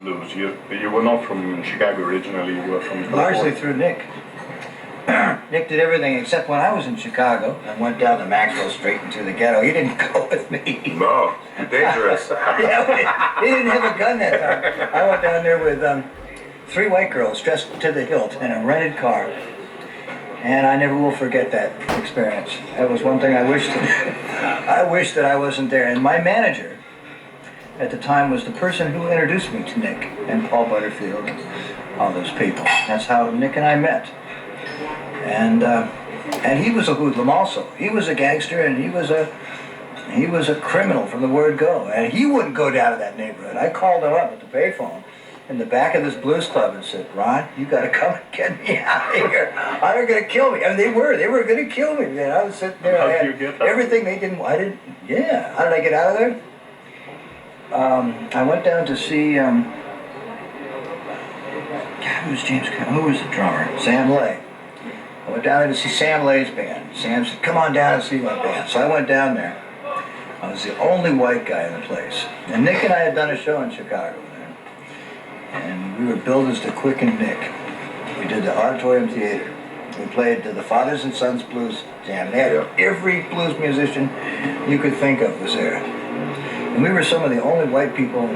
Blues. You were not from Chicago originally, you were from Largely through Nick. Nick did everything except when I was in Chicago and went down to Maxwell Street into the ghetto. He didn't go with me. No, dangerous. Yeah, he didn't have a gun that time. I went down there with 3 white girls dressed to the hilt in a rented car. And I never will forget that experience. That was one thing I wish that I wasn't there. And my manager at the time was the person who introduced me to Nick and Paul Butterfield and all those people. That's how Nick and I met. And he was a hoodlum also. He was a gangster, and he was a criminal from the word go. And he wouldn't go down to that neighborhood. I called him up at the payphone in the back of this blues club and said, "Ron, you got to come and get me out of here. They're going to kill me." I mean, they were going to kill me. Man, I was sitting there. How did you get out? Everything they didn't. Yeah. How did I get out of there? I went down to see. God, who was James? Who was the drummer? Sam Lay. I went down there to see Sam Lay's band. Sam said, "Come on down and see my band." So I went down there. I was the only white guy in the place. And Nick and I had done a show in Chicago then. And we were billed as the Quick and Nick. We did the Auditorium Theater. We played the Fathers and Sons Blues Jam. They had every blues musician you could think of was there. And we were some of the only white people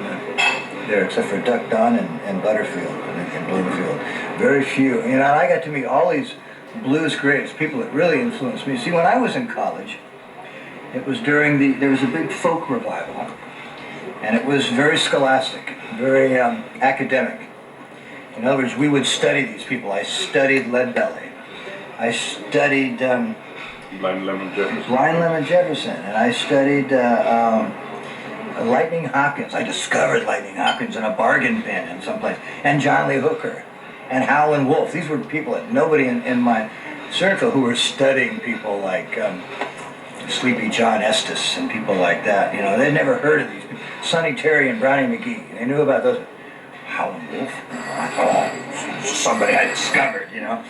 there, except for Duck Dunn and Butterfield and Bloomfield. Very few. You know, and I got to meet all these blues greats, people that really influenced me. See, when I was in college, it was there was a big folk revival. And it was very scholastic, very academic. In other words, we would study these people. I studied Leadbelly. I studied Blind Lemon Jefferson. And I studied Lightning Hopkins. I discovered Lightning Hopkins in a bargain bin in someplace. And John Lee Hooker. And Howlin' Wolf. These were people that nobody in my circle who were studying people like Sleepy John Estes and people like that. You know, they'd never heard of these people. Sonny Terry and Brownie McGee. They knew about those. Howlin' Wolf? Oh, somebody I discovered, you know.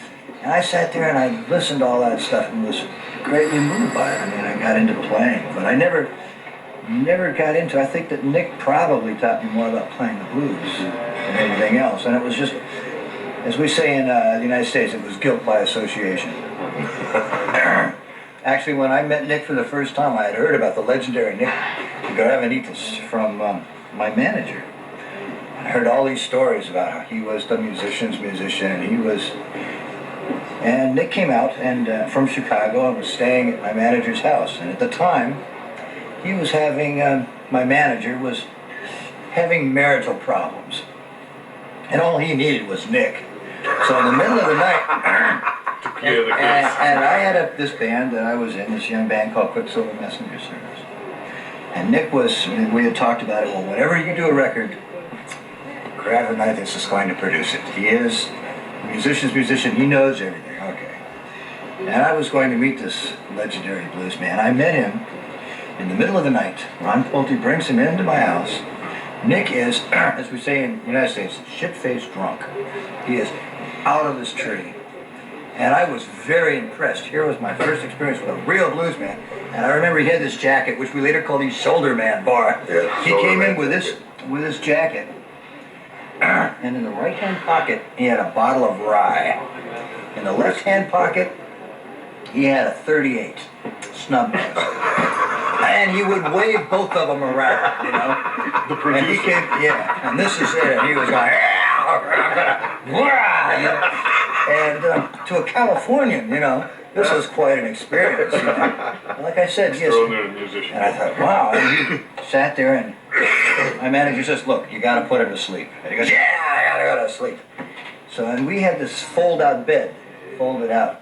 And I sat there and I listened to all that stuff and was greatly moved by it. I mean, I got into playing, but I never got into. I think that Nick probably taught me more about playing the blues than anything else. And it was just, as we say in the United States, it was guilt by association. Actually, when I met Nick for the first time, I had heard about the legendary Nick GRAVENITES from my manager. I heard all these stories about how he was the musician's musician, and Nick came out and from Chicago and was staying at my manager's house. And at the time, he was having, my manager was having marital problems. And all he needed was Nick. So in the middle of the night, and I had this band that I was in, this young band called Quicksilver Messenger Service. And Nick we had talked about it, well, whenever you do a record, GRAVENITES is going to produce it. He is a musician's musician, he knows everything, okay. And I was going to meet this legendary blues man. I met him in the middle of the night. Ron Pulte brings him into my house. Nick is, as we say in the United States, shit-faced drunk. He is out of his tree. And I was very impressed. Here was my first experience with a real blues man. And I remember he had this jacket, which we later called his shoulder man bar. Yeah, he came in with this jacket. And in the right-hand pocket, he had a bottle of rye. In the left-hand pocket, he had a 38 snub nose. And he would wave both of them around, you know. The producer. And he came, and this is it. And he was going, and to a Californian, you know, this was quite an experience. You know? Like I said, yes. Musician. And I thought, wow. And he sat there, and my manager says, "Look, you got to put him to sleep." And he goes, "Yeah, I got to go to sleep." So, and we had this fold-out bed, folded out.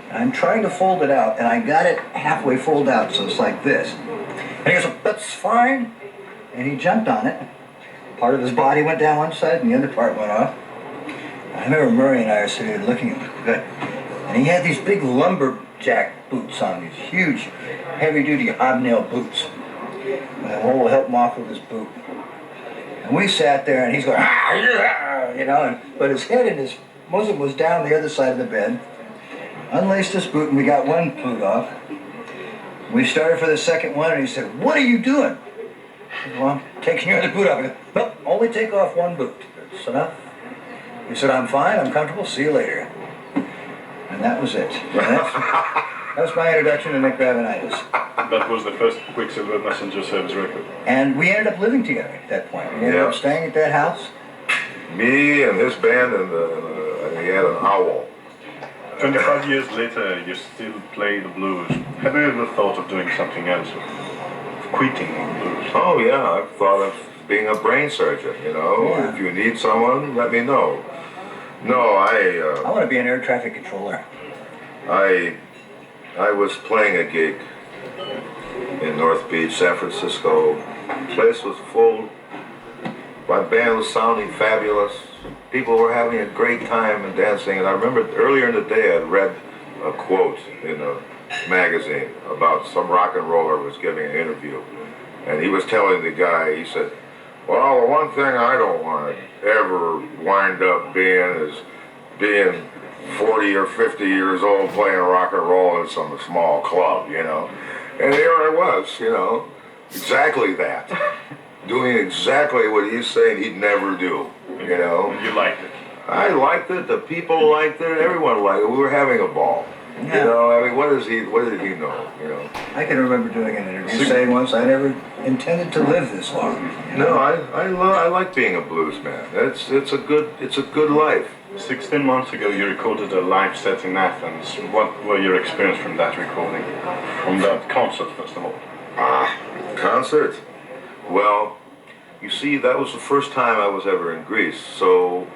And I'm trying to fold it out, and I got it halfway folded out, so it's like this. And he goes, "That's fine." And he jumped on it. Part of his body went down one side, and the other part went off. I remember Murray and I were sitting there looking at him. Good. And he had these big lumberjack boots on, these huge, heavy-duty hobnail boots. And the hole helped him off with his boot. And we sat there, and he's going, you know, but his head and his muzzle was down the other side of the bed. Unlaced his boot, and we got one boot off. We started for the second one, and he said, "What are you doing?" Well, I'm taking your other boot off. I go, "Nope, only take off one boot. That's enough." He said, "I'm fine, I'm comfortable, see you later." And that was it. That was my introduction to Nick Gravenites. That was the first Quicksilver Messenger Service record. And we ended up living together at that point. We ended up staying at that house. Me and his band, and he had an owl. 25 years later, you still play the blues. Have you ever thought of doing something else? Of quitting the blues? Oh yeah, I've thought of being a brain surgeon, you know. Yeah. If you need someone, let me know. No, I want to be an air traffic controller. I was playing a gig in North Beach, San Francisco. The place was full. My band was sounding fabulous. People were having a great time and dancing. And I remember earlier in the day I'd read a quote in a magazine about some rock and roller was giving an interview. And he was telling the guy, he said, "Well, the one thing I don't want to ever wind up being is being 40 or 50 years old playing rock and roll in some small club, you know." And here I was, you know, exactly that. Doing exactly what he's saying he'd never do, you know. You liked it? I liked it, the people liked it, everyone liked it. We were having a ball. Yeah. You know, I mean, what did he know, you know? I can remember doing an interview saying once I never intended to live this long. No, I like being a blues man. It's a good life. 16 months ago, you recorded a live set in Athens. What were your experience from that recording? From that concert, first of all? Concert? Well, you see, that was the first time I was ever in Greece, so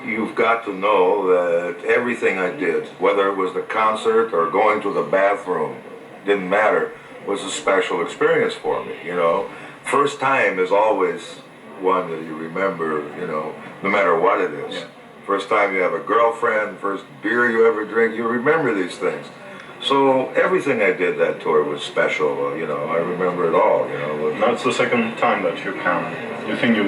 you've got to know that everything I did, whether it was the concert or going to the bathroom, didn't matter, was a special experience for me, you know. First time is always one that you remember, you know, no matter what it is. Yeah. First time you have a girlfriend, first beer you ever drink, you remember these things. So everything I did that tour was special, you know, I remember it all, you know. Now it's the second time that you come. You think you